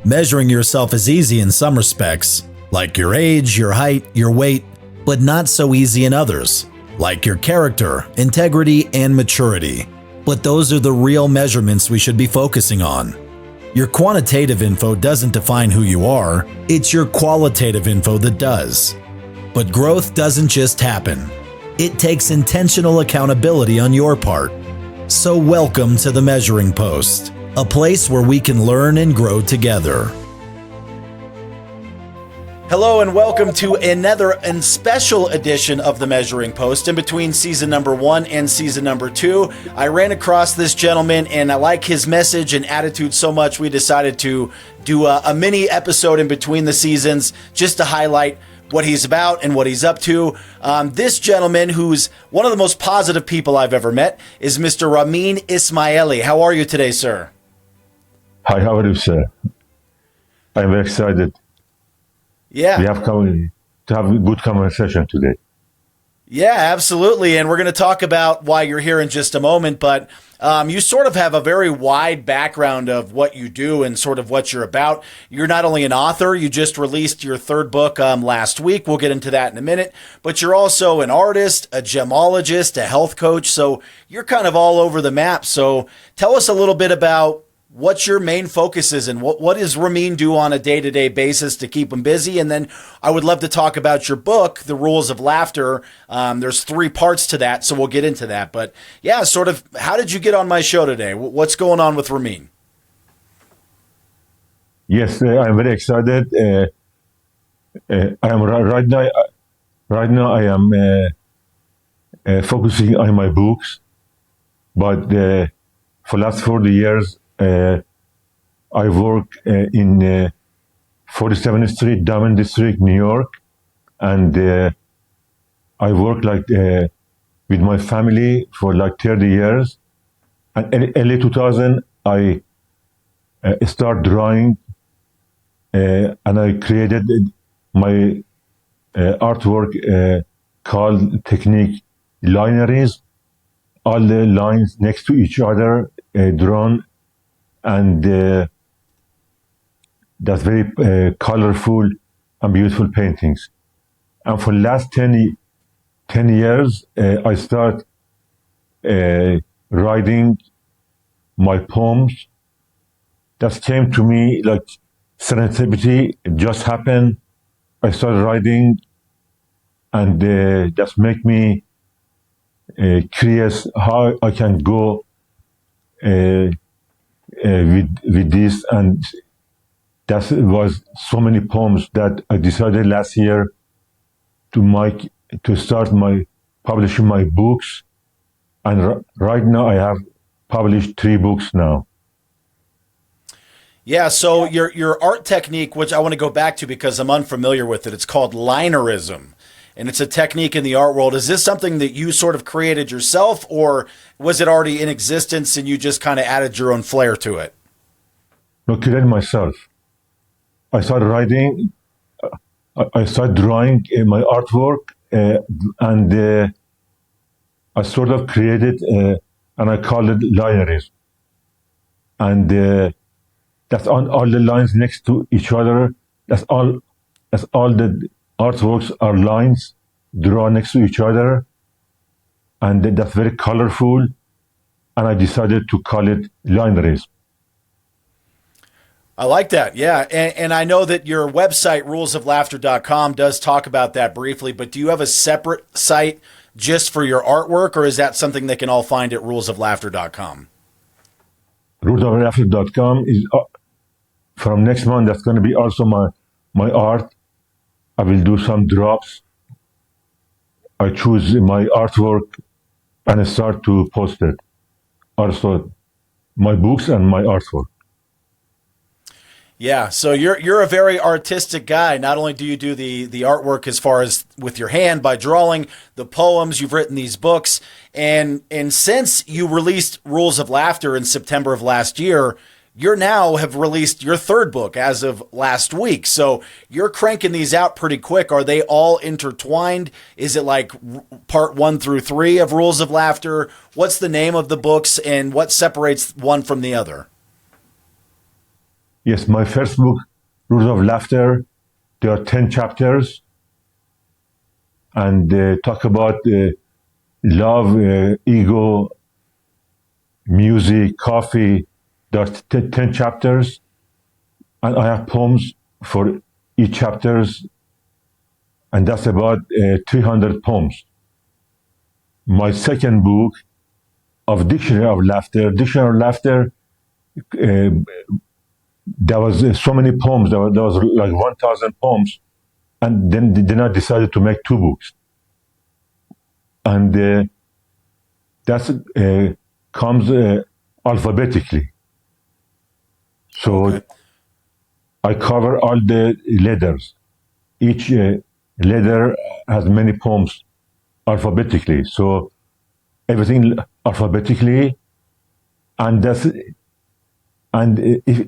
Measuring yourself is easy in some respects, like your age, your height, your weight, but not so easy in others, like your character, integrity, and maturity. But those are the real measurements we should be focusing on. Your quantitative info doesn't define who you are, it's your qualitative info that does. But growth doesn't just happen. It takes intentional accountability on your part. So welcome to the Measuring Post, a place where we can learn and grow together. Hello and welcome to another and special edition of the Measuring Post. In between season number 1 and season number 2, I ran across this gentleman and I like his message and attitude so much we decided to do a mini episode in between the seasons just to highlight what he's about and what he's up to. This gentleman, who's one of the most positive people I've ever met, is Mr. Ramin Isamaili. How are you today, sir? Hi, how are you, sir? I'm very excited. Yeah. We have come to have a good conversation today. Yeah, absolutely. And we're going to talk about why you're here in just a moment. But you sort of have a very wide background of what you do and sort of what you're about. You're not only an author, you just released your third book last week. We'll get into that in a minute. But you're also an artist, a gemologist, a health coach. So you're kind of all over the map. So tell us a little bit about what your main focus is and what does Ramin do on a day-to-day basis to keep him busy? And then I would love to talk about your book, The Rules of Laughter. There's 3 parts to that, so we'll get into that. But yeah, sort of, how did you get on my show today? What's going on with Ramin? Yes, I'm very excited. I am right now. Right now, I am focusing on my books, but for last 40 years. I work in 47th Street, Diamond District, New York, and I work with my family for 30 years. And in early 2000, I start drawing, and I created my artwork called Technique Linearies. All the lines next to each other drawn. And that's very colorful and beautiful paintings. And for the last 10 years, I start writing my poems. That came to me like serendipity. It just happened. I started writing, and that make me curious how I can go with this, and that was so many poems that I decided last year to start publishing my books, and right now I have published 3 books now. Yeah, so your art technique, which I want to go back to because I'm unfamiliar with it, it's called linearism. And it's a technique in the art world. Is this something that you sort of created yourself, or was it already in existence and you just kind of added your own flair to it? No, created myself. I started writing, I started drawing my artwork, and I sort of created, and I called it linearism. And that's on all the lines next to each other. That's all the artworks are lines drawn next to each other, and that's very colorful, and I decided to call it linearism. I like that, yeah. And I know that your website, rulesoflaughter.com, does talk about that briefly, but do you have a separate site just for your artwork, or is that something they can all find at rulesoflaughter.com? Rulesoflaughter.com is, from next month, that's going to be also my art. I will do some drops. I choose my artwork and start to post it. Also, my books and my artwork. Yeah, so you're a very artistic guy. Not only do you do the artwork as far as with your hand by drawing, the poems, you've written these books, and since you released Rules of Laughter in September of last year, you now have released your third book as of last week. So you're cranking these out pretty quick. Are they all intertwined? Is it like part 1 through 3 of Rules of Laughter? What's the name of the books and what separates one from the other? Yes, my first book, Rules of Laughter, there are 10 chapters, and talk about love, ego, music, coffee. There are 10 chapters, and I have poems for each chapters, and that's about 300 poems. My second book of Dictionary of Laughter, there was so many poems. There was like 1,000 poems, and then I decided to make two books, and that comes alphabetically. So Okay. I cover all the letters. Each letter has many poems alphabetically. So everything alphabetically, and that's and if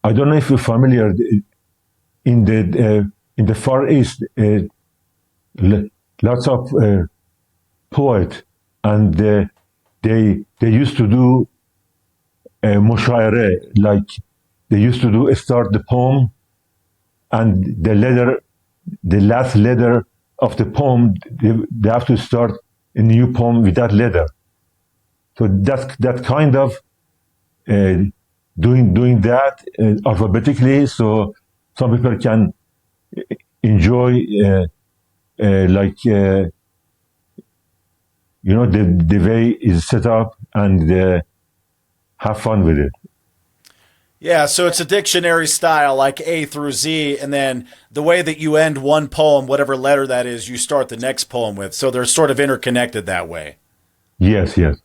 I don't know if you're familiar in the Far East, lots of poets, and they used to do mushaire, like they used to do start the poem, and the last letter of the poem, they have to start a new poem with that letter. So that's that kind of doing that alphabetically, so some people can enjoy the way it's set up, and have fun with it. Yeah, so it's a dictionary style, like A through Z, and then the way that you end one poem, whatever letter that is, you start the next poem with. So they're sort of interconnected that way. Yes, yes.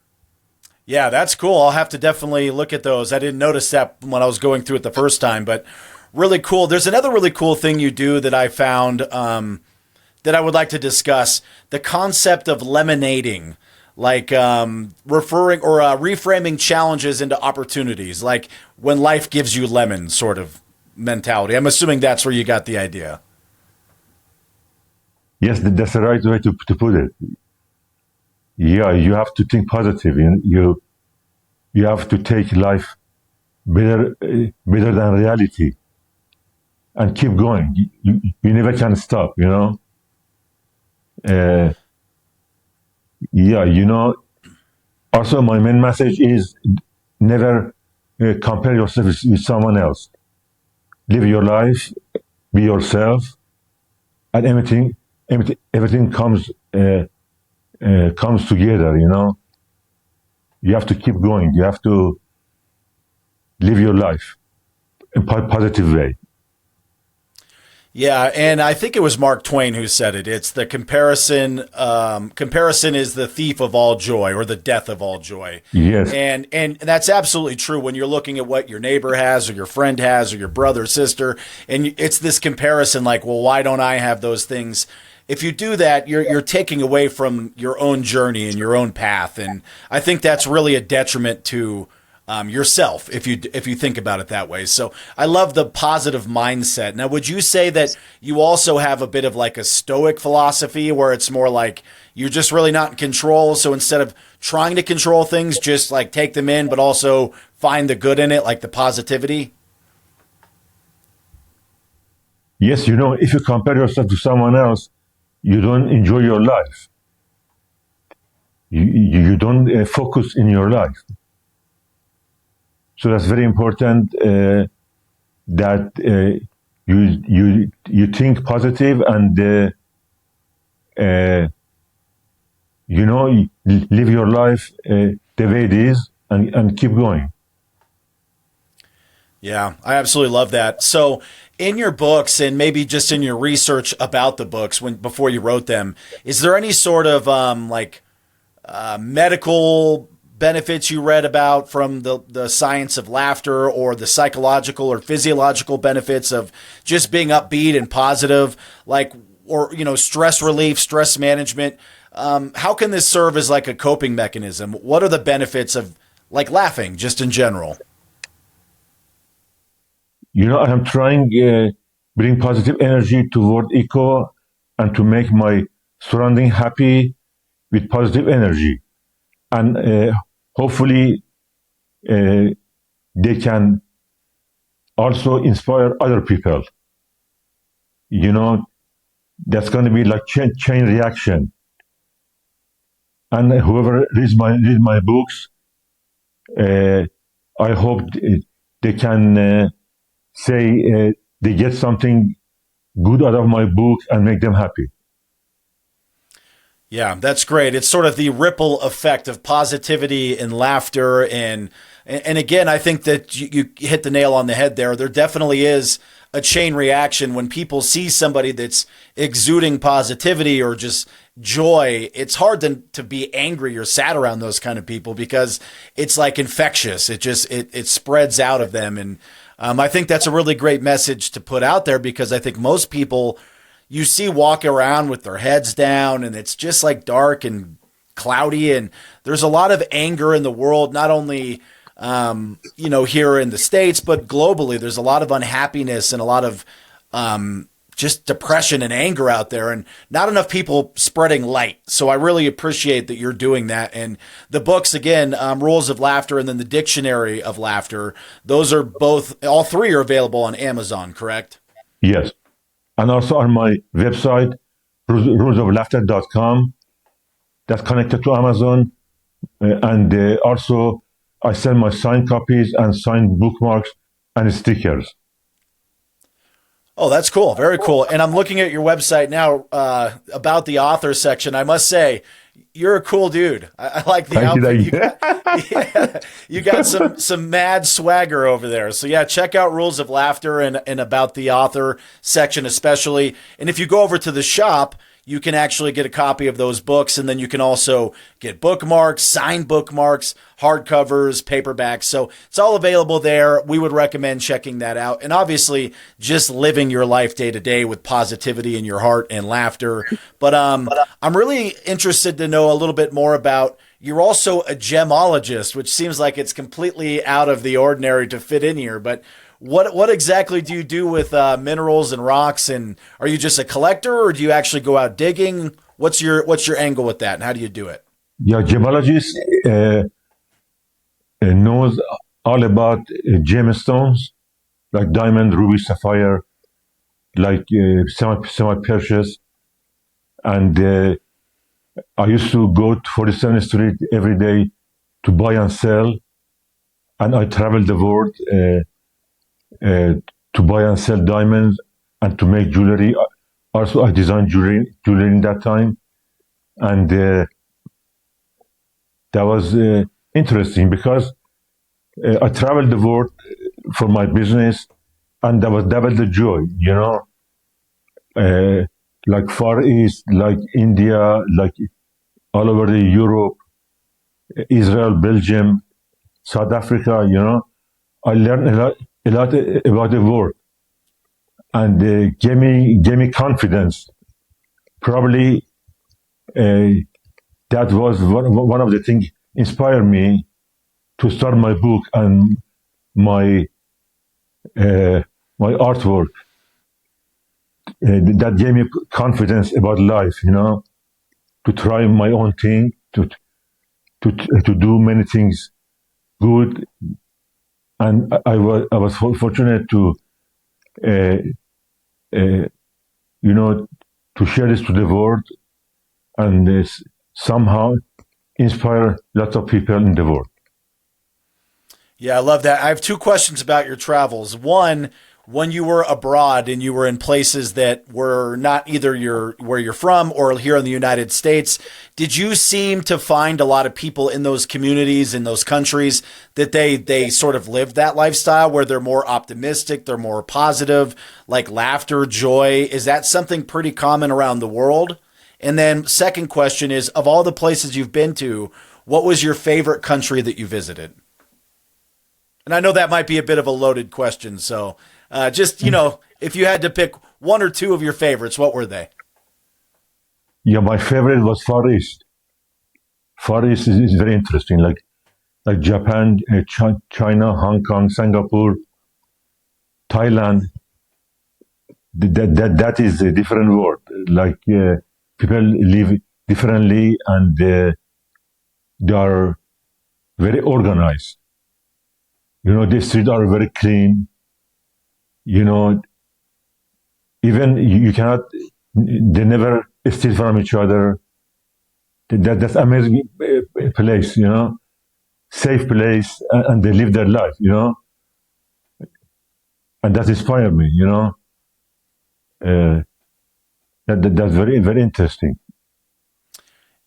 Yeah, that's cool. I'll have to definitely look at those. I didn't notice that when I was going through it the first time, but really cool. There's another really cool thing you do that I found that I would like to discuss: the concept of lemonading, like referring or reframing challenges into opportunities, like when life gives you lemons, sort of mentality. I'm assuming that's where you got the idea. Yes, that's the right way to put it. Yeah, you have to think positive. You have to take life better than reality, and keep going. You never can stop. Uh, yeah, Also, my main message is never compare yourself with someone else. Live your life, be yourself, and everything comes together. You have to keep going. You have to live your life in positive way. Yeah, and I think it was Mark Twain who said it. It's the comparison. Comparison is the thief of all joy, or the death of all joy. Yes, And that's absolutely true when you're looking at what your neighbor has, or your friend has, or your brother, or sister, and it's this comparison. Like, well, why don't I have those things? If you do that, you're taking away from your own journey and your own path, and I think that's really a detriment to yourself if you think about it that way. So I love the positive mindset. Now, would you say that you also have a bit of like a stoic philosophy where it's more like you're just really not in control? So instead of trying to control things, just like take them in, but also find the good in it, like the positivity? yes. If you compare yourself to someone else, you don't enjoy your life. You don't focus in your life. So that's very important, that you think positive, and live your life the way it is, and keep going. Yeah, I absolutely love that. So, in your books, and maybe just in your research about the books before you wrote them, is there any sort of medical benefits you read about from the science of laughter, or the psychological or physiological benefits of just being upbeat and positive, like, or stress relief, stress management? How can this serve as like a coping mechanism? What are the benefits of like laughing just in general? I'm trying bring positive energy toward eco, and to make my surrounding happy with positive energy, and hopefully they can also inspire other people. You know, that's going to be like chain reaction. And whoever read my books, uh, I hope they can say they get something good out of my book and make them happy. Yeah, that's great. It's sort of the ripple effect of positivity and laughter, and again, I think that you hit the nail on the head there. There definitely is a chain reaction when people see somebody that's exuding positivity or just joy. It's hard to be angry or sad around those kind of people because it's like infectious. It spreads out of them, and I think that's a really great message to put out there because I think most people you see walk around with their heads down and it's just like dark and cloudy, and there's a lot of anger in the world, not only here in the States, but globally. There's a lot of unhappiness and a lot of just depression and anger out there, and not enough people spreading light. So I really appreciate that you're doing that. And the books, again, Rules of Laughter and then the Dictionary of Laughter, those are all three are available on Amazon, correct? Yes. And also on my website, rulesoflaughter.com, that's connected to Amazon. And also, I sell my signed copies and signed bookmarks and stickers. Oh, that's cool. Very cool. And I'm looking at your website now about the author section. I must say, you're a cool dude. I like the outfit. You got some mad swagger over there. So yeah, check out Rules of Laughter and about the author section especially. And if you go over to the shop, you can actually get a copy of those books, and then you can also get bookmarks, signed bookmarks, hardcovers, paperbacks. So it's all available there. We would recommend checking that out. And obviously, just living your life day to day with positivity in your heart and laughter. But I'm really interested to know a little bit more about. You're also a gemologist, which seems like it's completely out of the ordinary to fit in here. But what exactly do you do with minerals and rocks? And are you just a collector, or do you actually go out digging? What's your angle with that, and how do you do it? Yeah, gemologist knows all about gemstones like diamond, ruby, sapphire, like semi-precious. And I used to go to 47th Street every day to buy and sell, and I traveled the world to buy and sell diamonds and to make jewelry. Also, I designed jewelry in that time, and that was interesting because I traveled the world for my business, and that was double the joy, like Far East, like India, like all over the Europe, Israel, Belgium, South Africa. I learned a lot about the world, and gave me confidence. Probably that was one of the things inspired me to start my book and my my artwork. That gave me confidence about life, to try my own thing, to do many things good. And I was fortunate to to share this to the world, and somehow inspire lots of people in the world. Yeah, I love that. I have two questions about your travels. One, when you were abroad and you were in places that were not either where you're from or here in the United States, did you seem to find a lot of people in those communities, in those countries, that they sort of live that lifestyle where they're more optimistic, they're more positive, like laughter, joy? Is that something pretty common around the world? And then second question is, of all the places you've been to, what was your favorite country that you visited? And I know that might be a bit of a loaded question, so if you had to pick one or two of your favorites, what were they? Yeah, my favorite was Far East. Far East is very interesting, like Japan, China, Hong Kong, Singapore, Thailand. That is a different world. Like people live differently, and they are very organized. The streets are very clean. you know, even you cannot, they never steal from each other. That's amazing place, you know, safe place, and they live their life, you know, and that inspired me, you know. Uh, that's very, very interesting.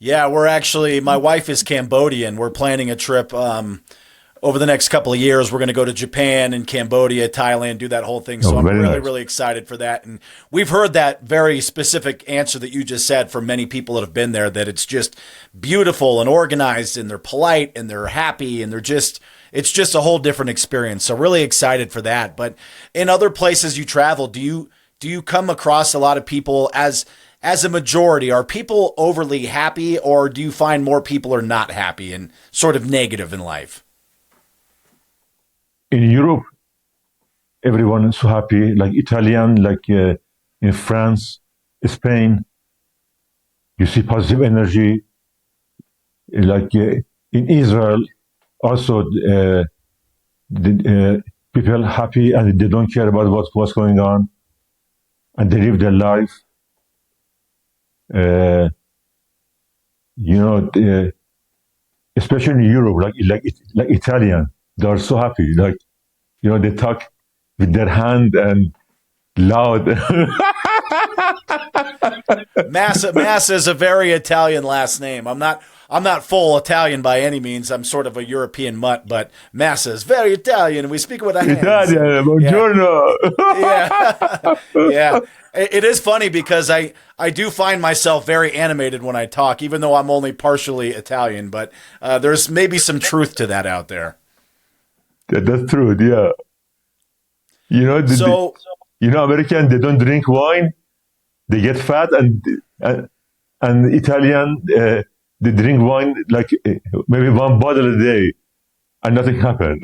Yeah, we're actually, my wife is Cambodian. We're planning a trip over the next couple of years. We're going to go to Japan and Cambodia, Thailand, do that whole thing. So Oh, I'm very really, nice. really excited for that. And we've heard that very specific answer that you just said from many people that have been there, that it's just beautiful and organized and they're polite and they're happy and they're just, it's just a whole different experience. So really excited for that. But in other places you travel, do you come across a lot of people as a majority? Are people overly happy, or do you find more people are not happy and sort of negative in life? In Europe, everyone is so happy, like Italian, like in France, Spain, you see positive energy. Like in Israel, also people happy and they don't care about what's going on, and they live their life. Uh, you know, especially in Europe, like Italian, they are so happy. Like, you know, they talk with their hand and loud. Massa is a very Italian last name. I'm not full Italian by any means. I'm sort of a European mutt, but Massa is very Italian, and we speak with our hands. Italian, Yeah, buongiorno. yeah, yeah. It is funny because I do find myself very animated when I talk, even though I'm only partially Italian. But there's maybe some truth to that out there. That's true. Yeah. You know, So you know, American, they don't drink wine. They get fat, and Italian, they drink wine like maybe one bottle a day, and nothing happened.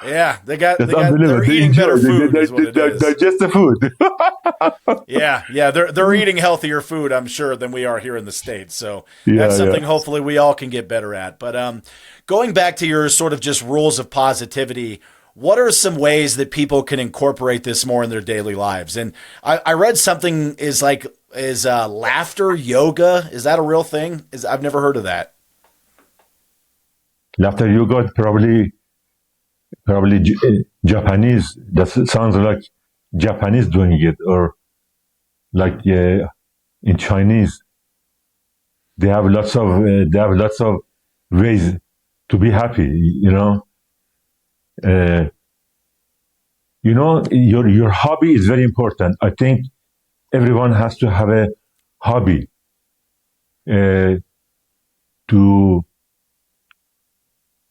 yeah, That's they're unbelievable. They eating better enjoy. food, is what it They is. digest the food. Yeah, they're eating healthier food, I'm sure, than we are here in the States. So that's Yeah, yeah. something hopefully we all can get better at. But going back to your sort of just rules of positivity, what are some ways that people can incorporate this more in their daily lives? And I read something is laughter yoga. Is that a real thing? I've never heard of that. After you got probably Japanese. That sounds like Japanese doing it, or like in Chinese. They have lots of ways to be happy. Uh, your hobby is very important. I think everyone has to have a hobby uh, to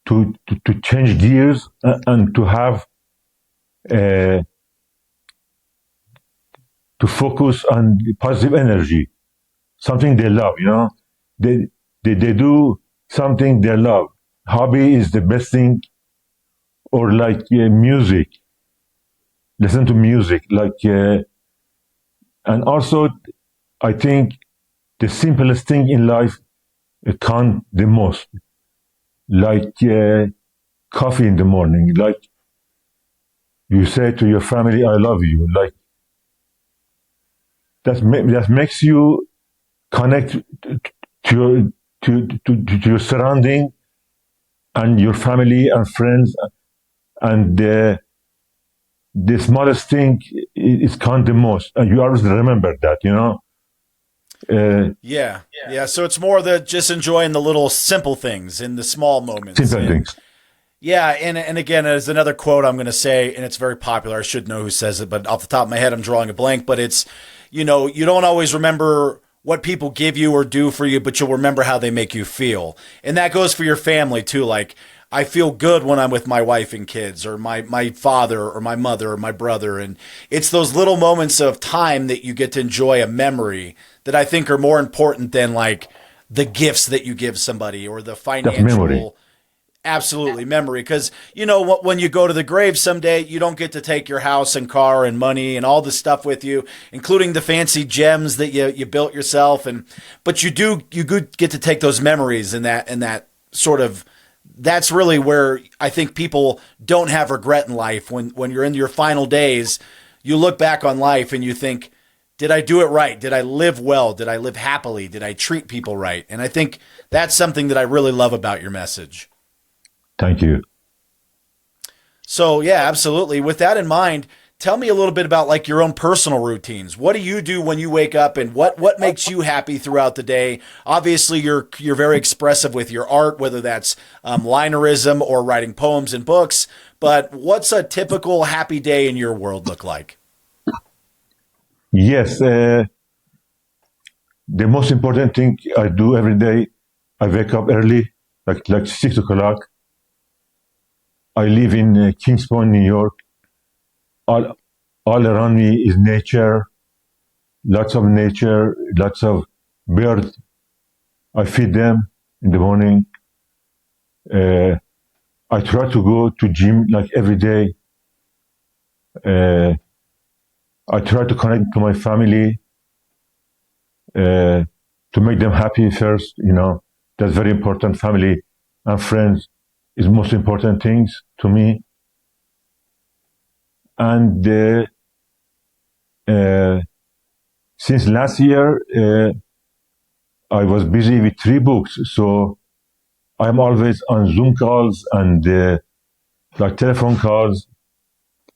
to change gears and to have uh, to focus on positive energy, something they love. They do something they love. Hobby is the best thing, or like music. Listen to music, and also I think the simplest thing in life count the most, like coffee in the morning, like you say to your family, "I love you," like that makes you connect to your to your surrounding and your family and friends, and the smallest thing is count the most, and you always remember that. Yeah. So it's more the just enjoying the little simple things in the small moments. Simple things. Yeah, and again, there's another quote I'm going to say, and it's very popular. I should know who says it, but off the top of my head, I'm drawing a blank. But it's, you don't always remember what people give you or do for you, but you'll remember how they make you feel. And that goes for your family too. Like, I feel good when I'm with my wife and kids, or my father or my mother or my brother. And it's those little moments of time that you get to enjoy a memory that I think are more important than like the gifts that you give somebody or the That's memory. financial. Absolutely, memory. Because, when you go to the grave someday, you don't get to take your house and car and money and all the stuff with you, including the fancy gems that you built yourself. But you get to take those memories and that sort of that's really where I think people don't have regret in life. When you're in your final days, you look back on life and you think, did I do it right? Did I live well? Did I live happily? Did I treat people right? And I think that's something that I really love about your message. Thank you. So yeah, absolutely. With that in mind, tell me a little bit about like your own personal routines. What do you do when you wake up, and what makes you happy throughout the day? Obviously, you're very expressive with your art, whether that's linerism or writing poems and books. But what's a typical happy day in your world look like? Yes, the most important thing I do every day, I wake up early, like 6 o'clock. I live in Kings Point, New York. All around me is nature, lots of nature, lots of birds. I feed them in the morning. I try to go to gym like every day. I try to connect to my family, to make them happy first. That's very important. Family and friends is most important things to me. And since last year, I was busy with 3 books, so I'm always on Zoom calls and like telephone calls.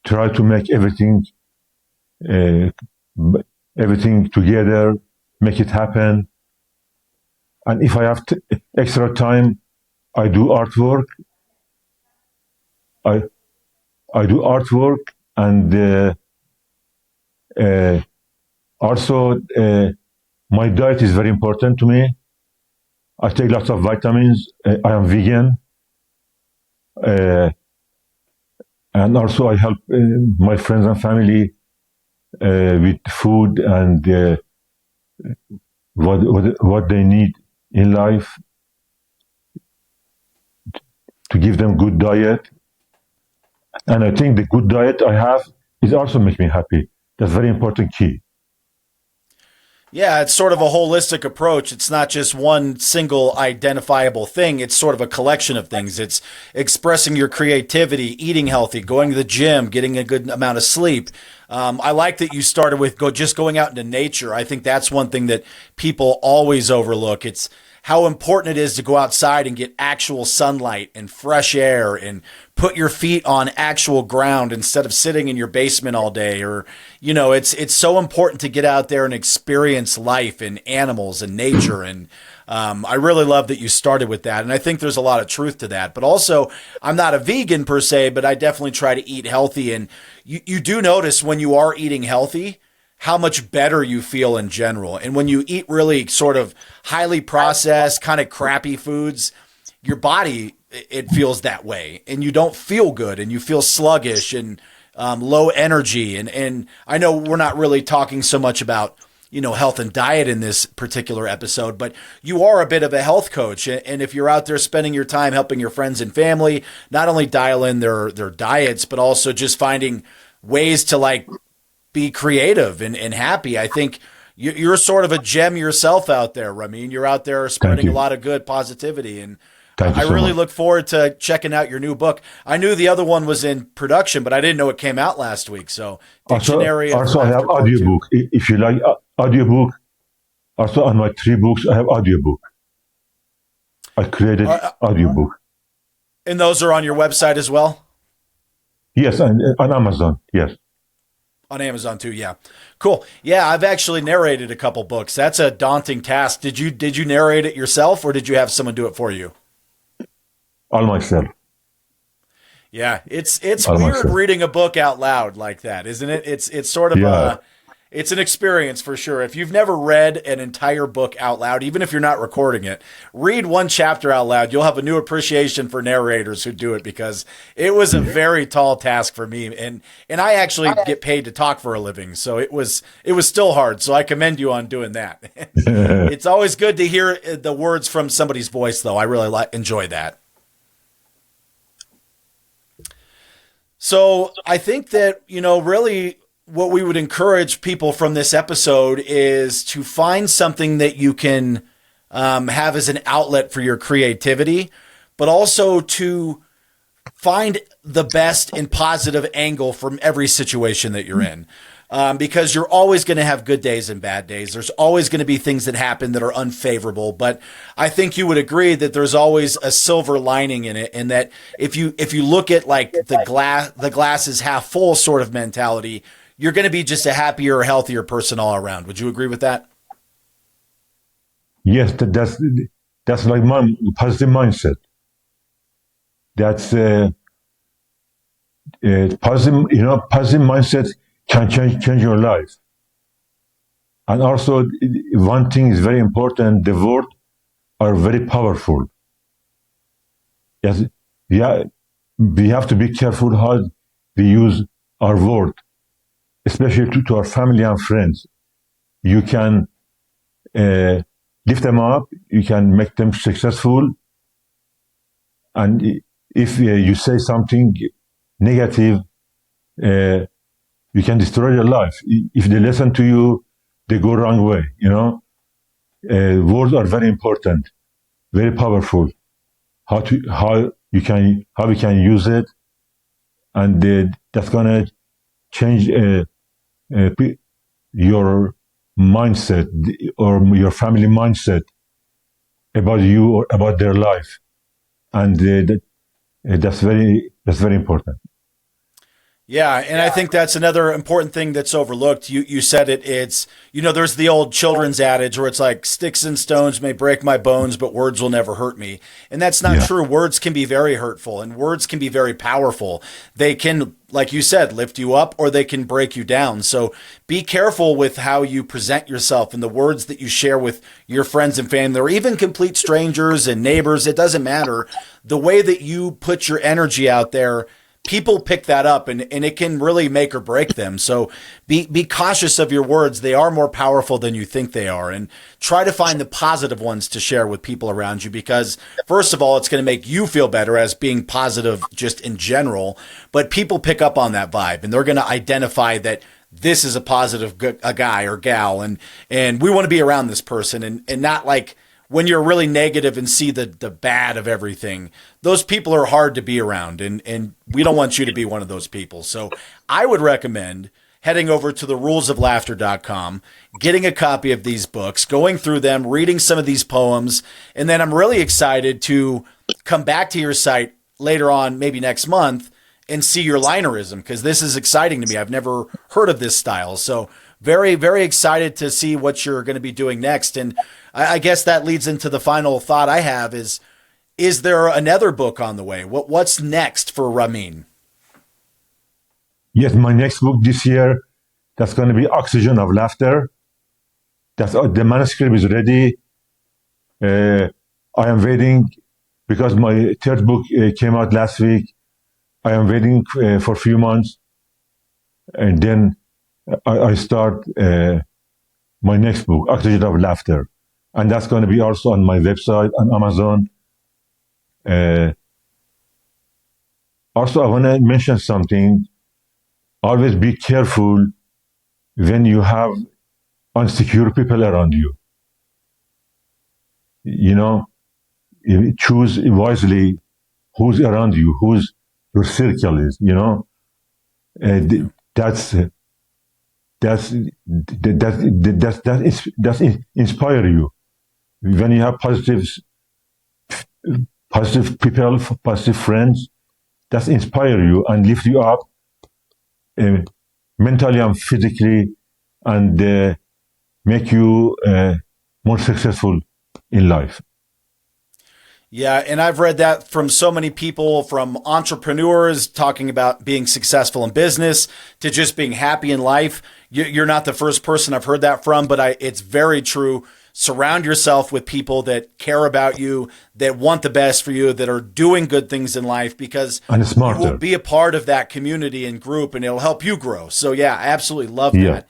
Try to make everything together, make it happen. And if I have extra time, I do artwork. I do artwork, and also my diet is very important to me. I take lots of vitamins. I am vegan. And also I help my friends and family with food and what they need in life, to give them good diet. And I think the good diet I have is also make me happy. That's very important key. Yeah, it's sort of a holistic approach. It's not just one single identifiable thing. It's sort of a collection of things. It's expressing your creativity, eating healthy, going to the gym, getting a good amount of sleep. I like that you started with just going out into nature. I think that's one thing that people always overlook. It's how important it is to go outside and get actual sunlight and fresh air and put your feet on actual ground instead of sitting in your basement all day. Or, it's so important to get out there and experience life and animals and nature. And I really love that you started with that. And I think there's a lot of truth to that. But also, I'm not a vegan per se, but I definitely try to eat healthy. And you do notice when you are eating healthy, how much better you feel in general. And when you eat really sort of highly processed, kind of crappy foods, your body, it feels that way. And you don't feel good, and you feel sluggish and low energy. And I know we're not really talking so much about, health and diet in this particular episode, but you are a bit of a health coach. And if you're out there spending your time helping your friends and family, not only dial in their diets, but also just finding ways to be creative and happy. I think you're sort of a gem yourself out there, Ramin. You're out there spreading a lot of good positivity, and I really look forward to checking out your new book. I knew the other one was in production, but I didn't know it came out last week. So Dictionary. Also I have audiobook. If you like audiobook, also on my 3 books, I have audiobook. I created audiobook. And those are on your website as well? Yes, on Amazon, yes. On Amazon too, yeah. Cool. Yeah, I've actually narrated a couple books. That's a daunting task. Did you narrate it yourself, or did you have someone do it for you? All myself. Yeah, it's weird reading a book out loud like that, isn't it? It's sort of it's an experience for sure. If you've never read an entire book out loud, even if you're not recording it, read one chapter out loud. You'll have a new appreciation for narrators who do it, because it was a very tall task for me. And I actually get paid to talk for a living, so it was still hard. So I commend you on doing that. It's always good to hear the words from somebody's voice, though. I really enjoy that. So I think that, really what we would encourage people from this episode is to find something that you can have as an outlet for your creativity, but also to find the best and positive angle from every situation that you're in. Because you're always going to have good days and bad days. There's always going to be things that happen that are unfavorable, but I think you would agree that there's always a silver lining in it, and that if you look at like the glass is half full sort of mentality, you're going to be just a happier, healthier person all around. Would you agree with that? Yes, that's like my positive mindset. That's positive. Positive mindset can change your life. And also, one thing is very important: the words are very powerful. Yes, we have to be careful how we use our word, especially to our family and friends. You can lift them up. You can make them successful. And if you say something negative, you can destroy their life. If they listen to you, they go wrong way. Words are very important, very powerful. How we can use it, and that's gonna change your mindset or your family mindset about you or about their life, and that's very important. Yeah, and I think that's another important thing that's overlooked. You said it. It's, there's the old children's adage where it's like sticks and stones may break my bones, but words will never hurt me. And that's not true. Words can be very hurtful, and words can be very powerful. They can, like you said, lift you up, or they can break you down. So be careful with how you present yourself and the words that you share with your friends and family, or even complete strangers and neighbors. It doesn't matter. The way that you put your energy out there, people pick that up, and it can really make or break them. So be cautious of your words. They are more powerful than you think they are, and try to find the positive ones to share with people around you, because first of all, it's going to make you feel better as being positive just in general, but people pick up on that vibe, and they're going to identify that this is a positive a guy or gal, and we want to be around this person, and not like when you're really negative and see the bad of everything. Those people are hard to be around, and we don't want you to be one of those people. So I would recommend heading over to therulesoflaughter.com, getting a copy of these books, going through them, reading some of these poems, and then I'm really excited to come back to your site later on, maybe next month, and see your linerism, because this is exciting to me. I've never heard of this style. So very, very excited to see what you're going to be doing next. And I guess that leads into the final thought I have is there another book on the way? What's next for Ramin? Yes, my next book this year, that's going to be Oxygen of Laughter. The manuscript is ready. I am waiting, because my third book came out last week. I am waiting for a few months, and then I start my next book, Oxygen of Laughter. And that's going to be also on my website, on Amazon. Also, I want to mention something. Always be careful when you have insecure people around you. Choose wisely who's around you, who's your circle is. That's inspire you. When you have positive people, positive friends, that inspire you and lift you up mentally and physically, and make you more successful in life. Yeah, and I've read that from so many people, from entrepreneurs talking about being successful in business to just being happy in life. You're not the first person I've heard that from, but it's very true. Surround yourself with people that care about you, that want the best for you, that are doing good things in life, because you will be a part of that community and group, and it'll help you grow. So yeah, I absolutely love that.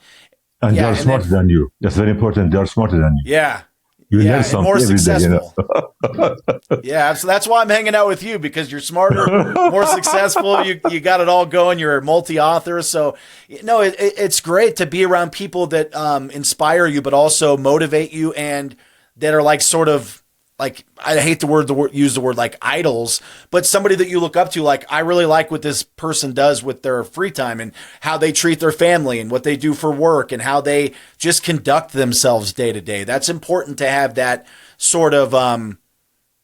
And they are smarter than you. That's very important. They are smarter than you. Yeah. You learn something more every successful. Day, Yeah, so that's why I'm hanging out with you, because you're smarter, more successful. You got it all going. You're a multi-author, so it's great to be around people that inspire you, but also motivate you, and that are like sort of like, I hate use the word like idols, but somebody that you look up to, like, I really like what this person does with their free time and how they treat their family and what they do for work and how they just conduct themselves day to day. That's important to have that sort of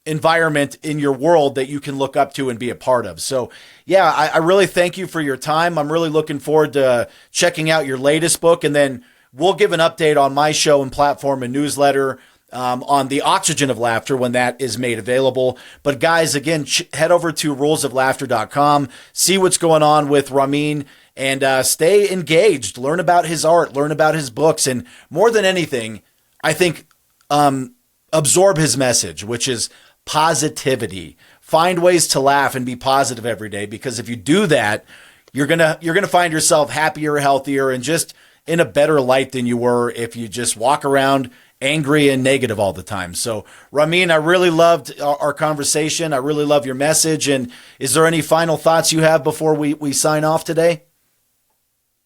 environment in your world that you can look up to and be a part of. So yeah, I really thank you for your time. I'm really looking forward to checking out your latest book, and then we'll give an update on my show and platform and newsletter on the Oxygen of Laughter when that is made available. But guys, again, head over to rulesoflaughter.com, see what's going on with Ramin, and stay engaged, learn about his art, learn about his books, and more than anything, I think absorb his message, which is positivity. Find ways to laugh and be positive every day, because if you do that, you're gonna find yourself happier, healthier, and just in a better light than you were if you just walk around angry and negative all the time. So Ramin, I really loved our conversation. I really love your message. And is there any final thoughts you have before we sign off today?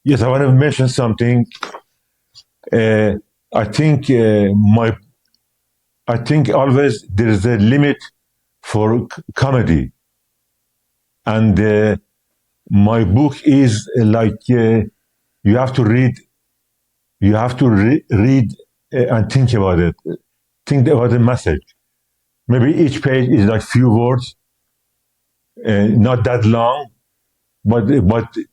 Yes, I want to mention something. I think always there is a limit for comedy, and my book is you have to read, and think about it. Think about the message. Maybe each page is like few words, not that long, but that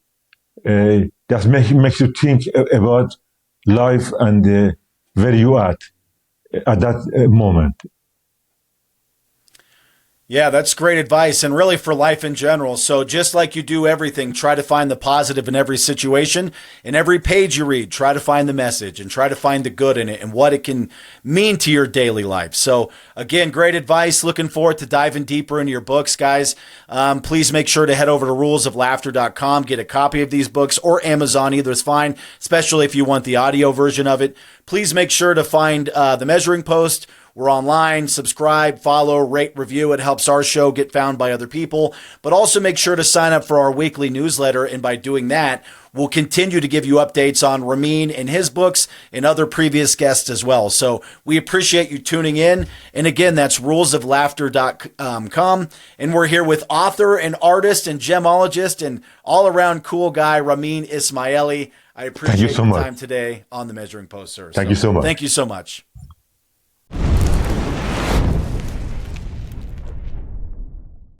makes you think about life and where you at that moment. Yeah, that's great advice, and really for life in general. So just like you do everything, try to find the positive in every situation. In every page you read, try to find the message and try to find the good in it and what it can mean to your daily life. So again, great advice. Looking forward to diving deeper into your books, guys. Please make sure to head over to rulesoflaughter.com, get a copy of these books, or Amazon, either is fine, especially if you want the audio version of it. Please make sure to find The Measuring Post. We're online. Subscribe, follow, rate, review. It helps our show get found by other people. But also make sure to sign up for our weekly newsletter. And by doing that, we'll continue to give you updates on Ramin and his books and other previous guests as well. So we appreciate you tuning in. And again, that's rulesoflaughter.com. And we're here with author and artist and gemologist and all around cool guy, Ramin Ismaili. I appreciate your time today on The Measuring Post, sir. Thank you so much. Thank you so much.